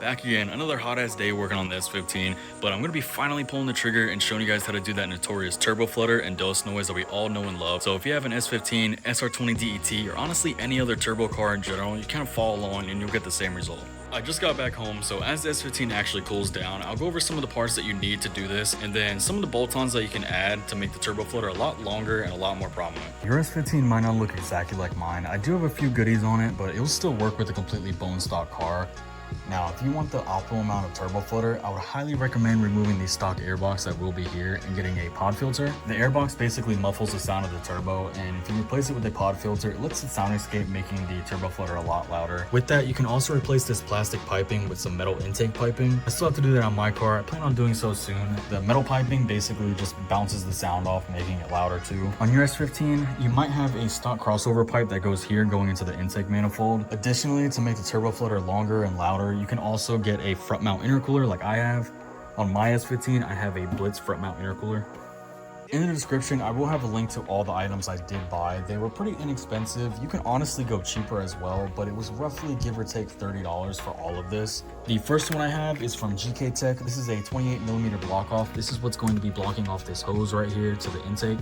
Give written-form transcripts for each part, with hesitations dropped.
Back again, another hot ass day working on the S15, but I'm going to be finally pulling the trigger and showing you guys how to do that notorious turbo flutter and dose noise that we all know and love. So if you have an S15, SR20 DET, or honestly any other turbo car in general, you kind of follow along and you'll get the same result. I just got back home, so as the S15 actually cools down, I'll go over some of the parts that you need to do this, and then some of the bolt-ons that you can add to make the turbo flutter a lot longer and a lot more prominent. Your S15 might not look exactly like mine. I do have a few goodies on it, but it'll still work with a completely bone stock car. Now, if you want the optimal amount of turbo flutter, I would highly recommend removing the stock airbox that will be here and getting a pod filter. The airbox basically muffles the sound of the turbo, and if you replace it with a pod filter, it lets the sound escape, making the turbo flutter a lot louder. With that, you can also replace this plastic piping with some metal intake piping. I still have to do that on my car. I plan on doing so soon. The metal piping basically just bounces the sound off, making it louder too. On your S15, you might have a stock crossover pipe that goes here going into the intake manifold. Additionally, to make the turbo flutter longer and louder, you can also get a front mount intercooler like I have. On my S15, I have a Blitz front mount intercooler. In the description, I will have a link to all the items I did buy. They were pretty inexpensive. You can honestly go cheaper as well, but it was roughly give or take $30 for all of this. The first one I have is from GK Tech. This is a 28mm block off. This is what's going to be blocking off this hose right here to the intake.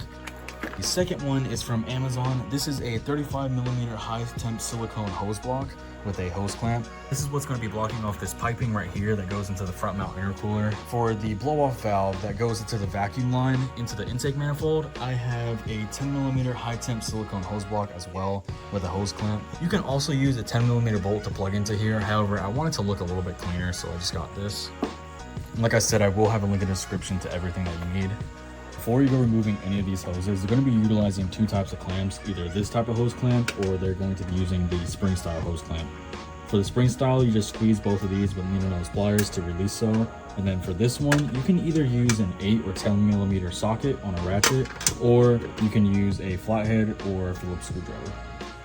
The second one is from Amazon. This is a 35mm high temp silicone hose block with a hose clamp. This is what's going to be blocking off this piping right here that goes into the front mount intercooler. For the blow off valve that goes into the vacuum line into the intake manifold, I have a 10mm high temp silicone hose block as well with a hose clamp. You can also use a 10mm bolt to plug into here. However, I want it to look a little bit cleaner, so I just got this. And like I said, I will have a link in the description to everything that you need. Before you go removing any of these hoses, they're going to be utilizing two types of clamps, either this type of hose clamp or they're going to be using the spring style hose clamp. For the spring style, you just squeeze both of these with needle nose pliers to release so. And then for this one, you can either use an 8 or 10mm socket on a ratchet, or you can use a flathead or a Phillips screwdriver.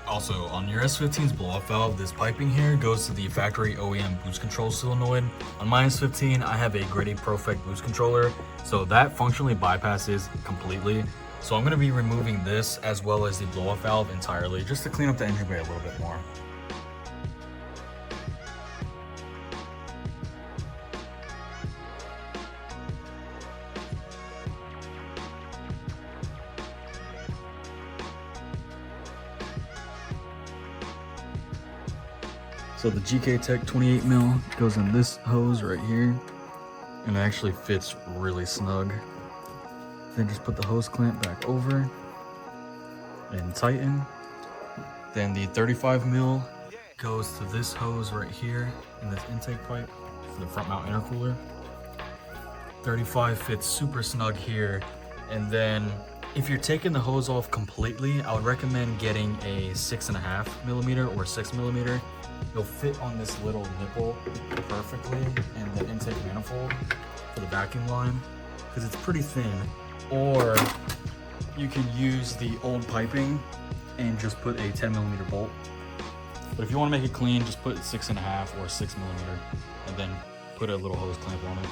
Also, on your S15's blow-off valve, this piping here goes to the factory OEM boost control solenoid. On my S15, I have a Gritty Profect boost controller, so that functionally bypasses completely. So I'm going to be removing this as well as the blow-off valve entirely, just to clean up the engine bay a little bit more. So the GK Tech 28mm goes in this hose right here, and it actually fits really snug. Then just put the hose clamp back over and tighten. Then the 35mm goes to this hose right here in this intake pipe for the front mount intercooler. 35 fits super snug here. And then if you're taking the hose off completely, I would recommend getting a 6.5mm or 6mm. It'll fit on this little nipple perfectly in the intake manifold for the vacuum line because it's pretty thin. Or you can use the old piping and just put a 10mm bolt. But if you want to make it clean, just put 6.5 or 6mm and then put a little hose clamp on it.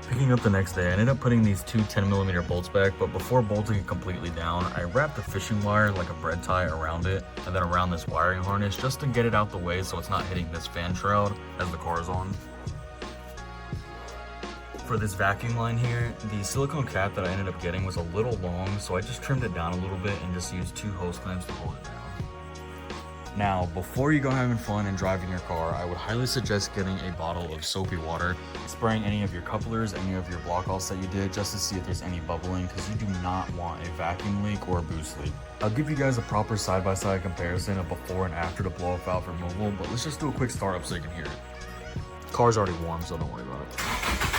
Picking up the next day, I ended up putting these two 10mm bolts back, but before bolting it completely down, I wrapped the fishing wire like a bread tie around it and then around this wiring harness just to get it out the way so it's not hitting this fan shroud as the car is on. For this vacuum line here, the silicone cap that I ended up getting was a little long, so I just trimmed it down a little bit and just used two hose clamps to hold it down. Now, before you go having fun and driving your car, I would highly suggest getting a bottle of soapy water, spraying any of your couplers, any of your block offs that you did, just to see if there's any bubbling, because you do not want a vacuum leak or a boost leak. I'll give you guys a proper side-by-side comparison of before and after the blow-off valve removal, but let's just do a quick startup so you can hear it. Car's already warm, so don't worry about it.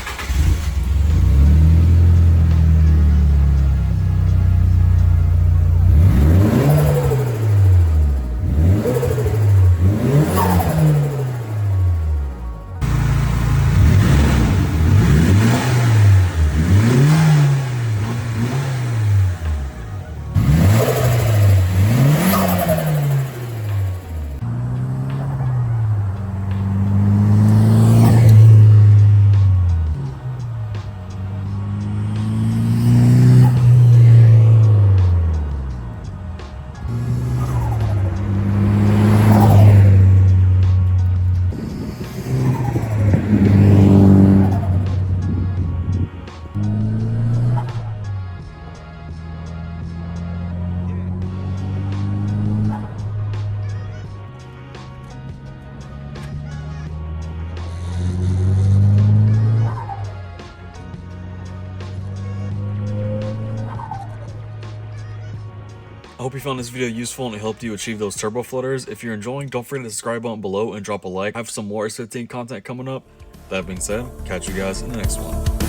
hope you found this video useful and it helped you achieve those turbo flutters. If you're enjoying, don't forget to subscribe button below and drop a like. I have some more S15 content coming up. That being said, catch you guys in the next one.